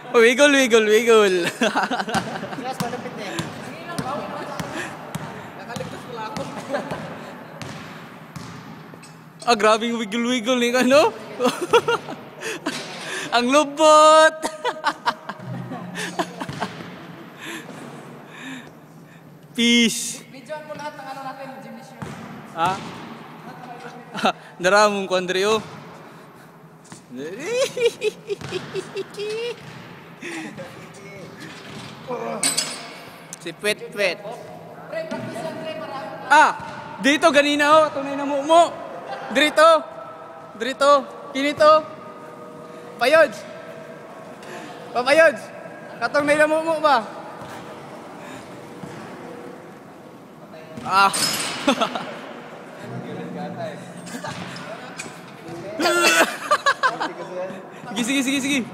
Wiggle, wiggle, wiggle. Yes, malapit na eh. Nakaligtas pala ako. Ah, grabing wiggle, wiggle ni ano? Ang lubot. Peace. Videoan mo lahat ng ano natin, gymnasium. Ha? Naramong ko, Andreo. Si Pet Pet. Pre, practice yan, pre, para. Ah! Dito, ganina ho. Tunay na mo. Dito. Dito. Kinito. Payod. Papayod. Katong na mo ba? Ah. Sige.